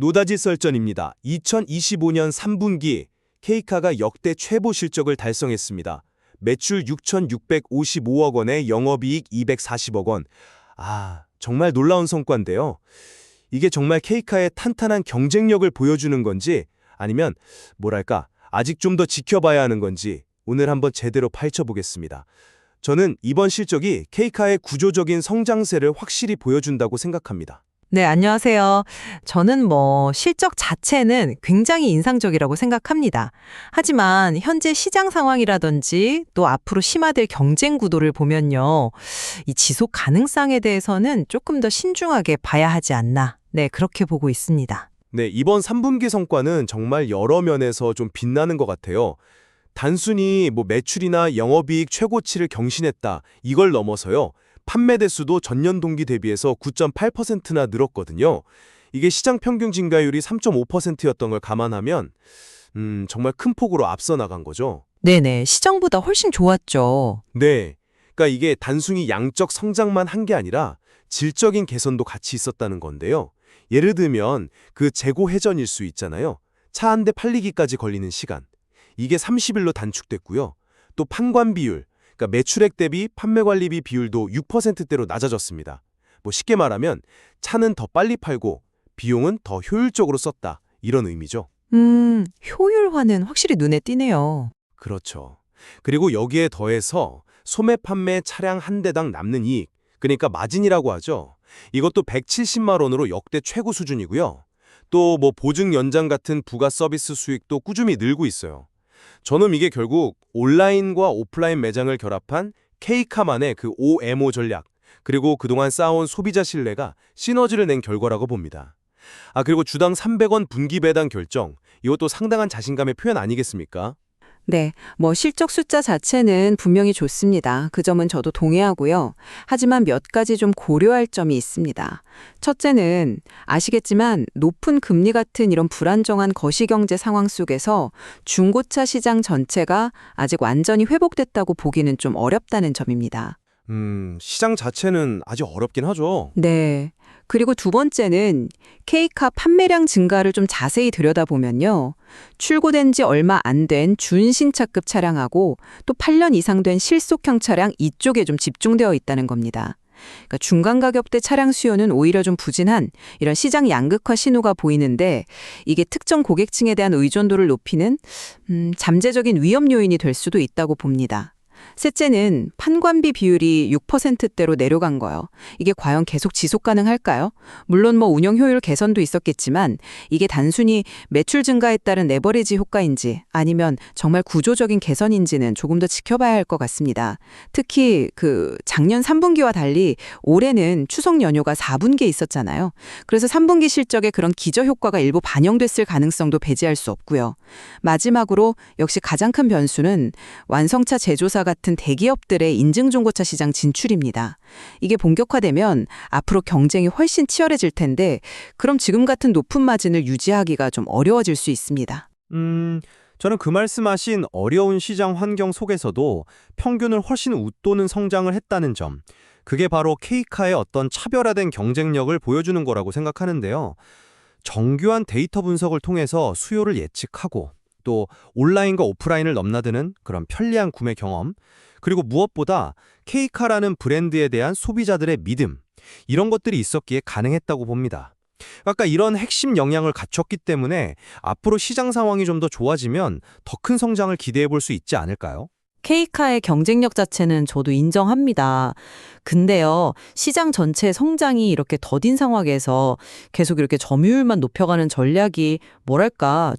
노다지 썰전입니다. 2025년 3분기 K카가 역대 최고 실적을 달성했습니다. 매출 6,655억 원에 영업이익 240억 원. 정말 놀라운 성과인데요. 이게 정말 K카의 탄탄한 경쟁력을 보여주는 건지 아니면 아직 좀 더 지켜봐야 하는 건지 오늘 한번 제대로 파헤쳐보겠습니다. 저는 이번 실적이 K카의 구조적인 성장세를 확실히 보여준다고 생각합니다. 네, 안녕하세요. 저는 실적 자체는 굉장히 인상적이라고 생각합니다. 하지만 현재 시장 상황이라든지 또 앞으로 심화될 경쟁 구도를 보면요. 이 지속 가능성에 대해서는 조금 더 신중하게 봐야 하지 않나. 네, 그렇게 보고 있습니다. 네, 이번 3분기 성과는 정말 여러 면에서 좀 빛나는 것 같아요. 단순히 매출이나 영업이익 최고치를 경신했다. 이걸 넘어서요. 판매 대수도 전년 동기 대비해서 9.8%나 늘었거든요. 이게 시장 평균 증가율이 3.5%였던 걸 감안하면 정말 큰 폭으로 앞서 나간 거죠. 네네, 시장보다 훨씬 좋았죠. 네, 그러니까 이게 단순히 양적 성장만 한 게 아니라 질적인 개선도 같이 있었다는 건데요. 예를 들면 그 재고 회전일 수 있잖아요. 차 한 대 팔리기까지 걸리는 시간. 이게 30일로 단축됐고요. 또 판관 비율, 그러니까 매출액 대비 판매 관리비 비율도 6%대로 낮아졌습니다. 쉽게 말하면 차는 더 빨리 팔고 비용은 더 효율적으로 썼다. 이런 의미죠. 효율화는 확실히 눈에 띄네요. 그렇죠. 그리고 여기에 더해서 소매 판매 차량 한 대당 남는 이익, 그러니까 마진이라고 하죠. 이것도 170만 원으로 역대 최고 수준이고요. 또 보증 연장 같은 부가 서비스 수익도 꾸준히 늘고 있어요. 저는 이게 결국 온라인과 오프라인 매장을 결합한 K카만의 그 OMO 전략, 그리고 그동안 쌓아온 소비자 신뢰가 시너지를 낸 결과라고 봅니다. 그리고 주당 300원 분기 배당 결정, 이것도 상당한 자신감의 표현 아니겠습니까? 네, 실적 숫자 자체는 분명히 좋습니다. 그 점은 저도 동의하고요. 하지만 몇 가지 좀 고려할 점이 있습니다. 첫째는 아시겠지만 높은 금리 같은 이런 불안정한 거시경제 상황 속에서 중고차 시장 전체가 아직 완전히 회복됐다고 보기는 좀 어렵다는 점입니다. 시장 자체는 아직 어렵긴 하죠. 네. 그리고 두 번째는 K카 판매량 증가를 좀 자세히 들여다보면요. 출고된 지 얼마 안 된 준신차급 차량하고 또 8년 이상 된 실속형 차량 이쪽에 좀 집중되어 있다는 겁니다. 그러니까 중간 가격대 차량 수요는 오히려 좀 부진한 이런 시장 양극화 신호가 보이는데 이게 특정 고객층에 대한 의존도를 높이는 잠재적인 위험 요인이 될 수도 있다고 봅니다. 셋째는 판관비 비율이 6%대로 내려간 거요. 이게 과연 계속 지속 가능할까요? 물론 운영 효율 개선도 있었겠지만 이게 단순히 매출 증가에 따른 레버리지 효과인지 아니면 정말 구조적인 개선인지는 조금 더 지켜봐야 할 것 같습니다. 특히 작년 3분기와 달리 올해는 추석 연휴가 4분기에 있었잖아요. 그래서 3분기 실적에 그런 기저 효과가 일부 반영됐을 가능성도 배제할 수 없고요. 마지막으로 역시 가장 큰 변수는 완성차 제조사 같은 대기업들의 인증중고차 시장 진출입니다. 이게 본격화되면 앞으로 경쟁이 훨씬 치열해질 텐데 그럼 지금 같은 높은 마진을 유지하기가 좀 어려워질 수 있습니다. 저는 그 말씀하신 어려운 시장 환경 속에서도 평균을 훨씬 웃도는 성장을 했다는 점, 그게 바로 K카의 어떤 차별화된 경쟁력을 보여주는 거라고 생각하는데요. 정교한 데이터 분석을 통해서 수요를 예측하고 또 온라인과 오프라인을 넘나드는 그런 편리한 구매 경험, 그리고 무엇보다 K카라는 브랜드에 대한 소비자들의 믿음, 이런 것들이 있었기에 가능했다고 봅니다. 아까 이런 핵심 역량을 갖췄기 때문에 앞으로 시장 상황이 좀 더 좋아지면 더 큰 성장을 기대해 볼 수 있지 않을까요? K카의 경쟁력 자체는 저도 인정합니다. 근데요, 시장 전체 성장이 이렇게 더딘 상황에서 계속 이렇게 점유율만 높여가는 전략이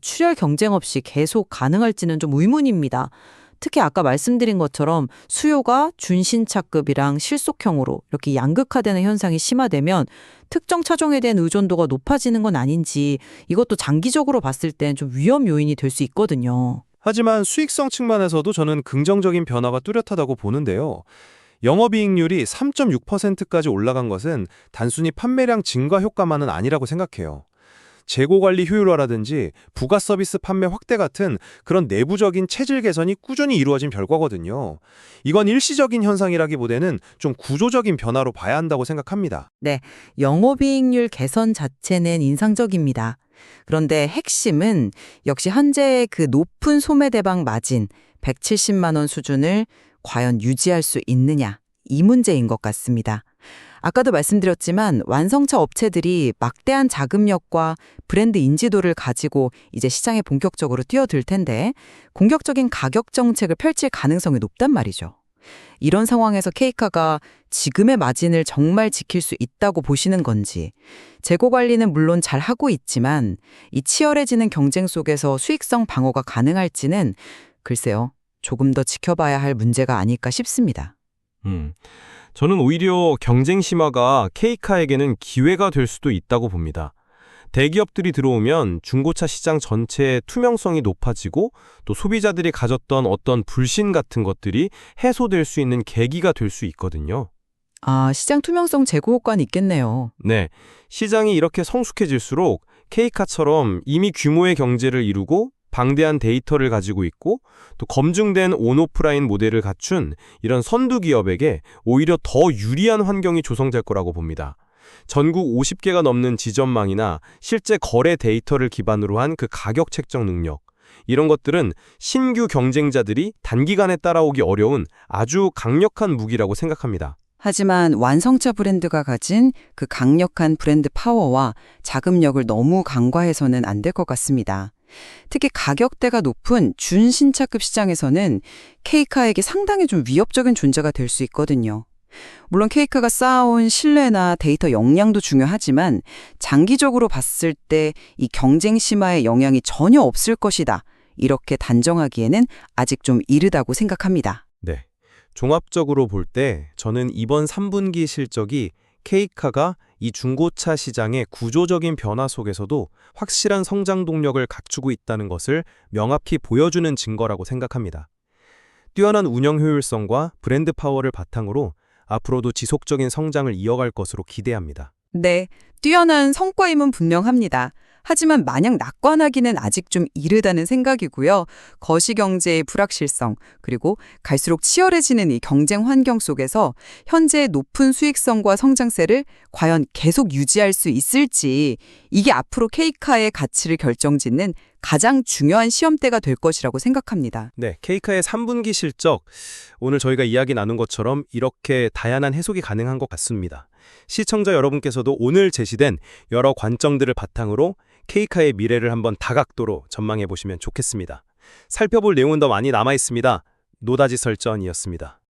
출혈 경쟁 없이 계속 가능할지는 좀 의문입니다. 특히 아까 말씀드린 것처럼 수요가 준신차급이랑 실속형으로 이렇게 양극화되는 현상이 심화되면 특정 차종에 대한 의존도가 높아지는 건 아닌지 이것도 장기적으로 봤을 땐 좀 위험 요인이 될 수 있거든요. 하지만 수익성 측면에서도 저는 긍정적인 변화가 뚜렷하다고 보는데요. 영업이익률이 3.6%까지 올라간 것은 단순히 판매량 증가 효과만은 아니라고 생각해요. 재고관리 효율화라든지 부가 서비스 판매 확대 같은 그런 내부적인 체질 개선이 꾸준히 이루어진 결과거든요. 이건 일시적인 현상이라기보다는 좀 구조적인 변화로 봐야 한다고 생각합니다. 네, 영업이익률 개선 자체는 인상적입니다. 그런데 핵심은 역시 현재의 그 높은 소매대박 마진 170만 원 수준을 과연 유지할 수 있느냐, 이 문제인 것 같습니다. 아까도 말씀드렸지만 완성차 업체들이 막대한 자금력과 브랜드 인지도를 가지고 이제 시장에 본격적으로 뛰어들 텐데 공격적인 가격 정책을 펼칠 가능성이 높단 말이죠. 이런 상황에서 케이카가 지금의 마진을 정말 지킬 수 있다고 보시는 건지, 재고 관리는 물론 잘 하고 있지만 이 치열해지는 경쟁 속에서 수익성 방어가 가능할지는 글쎄요, 조금 더 지켜봐야 할 문제가 아닐까 싶습니다. 저는 오히려 경쟁 심화가 케이카에게는 기회가 될 수도 있다고 봅니다. 대기업들이 들어오면 중고차 시장 전체의 투명성이 높아지고 또 소비자들이 가졌던 어떤 불신 같은 것들이 해소될 수 있는 계기가 될 수 있거든요. 아, 시장 투명성 제고 효과는 있겠네요. 네, 시장이 이렇게 성숙해질수록 케이카처럼 이미 규모의 경제를 이루고 방대한 데이터를 가지고 있고 또 검증된 온오프라인 모델을 갖춘 이런 선두 기업에게 오히려 더 유리한 환경이 조성될 거라고 봅니다. 전국 50개가 넘는 지점망이나 실제 거래 데이터를 기반으로 한 그 가격 책정 능력, 이런 것들은 신규 경쟁자들이 단기간에 따라오기 어려운 아주 강력한 무기라고 생각합니다. 하지만 완성차 브랜드가 가진 그 강력한 브랜드 파워와 자금력을 너무 간과해서는 안 될 것 같습니다. 특히 가격대가 높은 준신차급 시장에서는 케이카에게 상당히 좀 위협적인 존재가 될 수 있거든요. 물론 케이카가 쌓아온 신뢰나 데이터 역량도 중요하지만 장기적으로 봤을 때 이 경쟁 심화의 영향이 전혀 없을 것이다, 이렇게 단정하기에는 아직 좀 이르다고 생각합니다. 네. 종합적으로 볼 때 저는 이번 3분기 실적이 케이카가 이 중고차 시장의 구조적인 변화 속에서도 확실한 성장 동력을 갖추고 있다는 것을 명확히 보여주는 증거라고 생각합니다. 뛰어난 운영 효율성과 브랜드 파워를 바탕으로 앞으로도 지속적인 성장을 이어갈 것으로 기대합니다. 네, 뛰어난 성과임은 분명합니다. 하지만 마냥 낙관하기는 아직 좀 이르다는 생각이고요. 거시경제의 불확실성, 그리고 갈수록 치열해지는 이 경쟁 환경 속에서 현재의 높은 수익성과 성장세를 과연 계속 유지할 수 있을지, 이게 앞으로 케이카의 가치를 결정짓는 가장 중요한 시험대가 될 것이라고 생각합니다. 네, 케이카의 3분기 실적, 오늘 저희가 이야기 나눈 것처럼 이렇게 다양한 해석이 가능한 것 같습니다. 시청자 여러분께서도 오늘 제시된 여러 관점들을 바탕으로 케이카의 미래를 한번 다각도로 전망해 보시면 좋겠습니다. 살펴볼 내용은 더 많이 남아 있습니다. 노다지 설전이었습니다.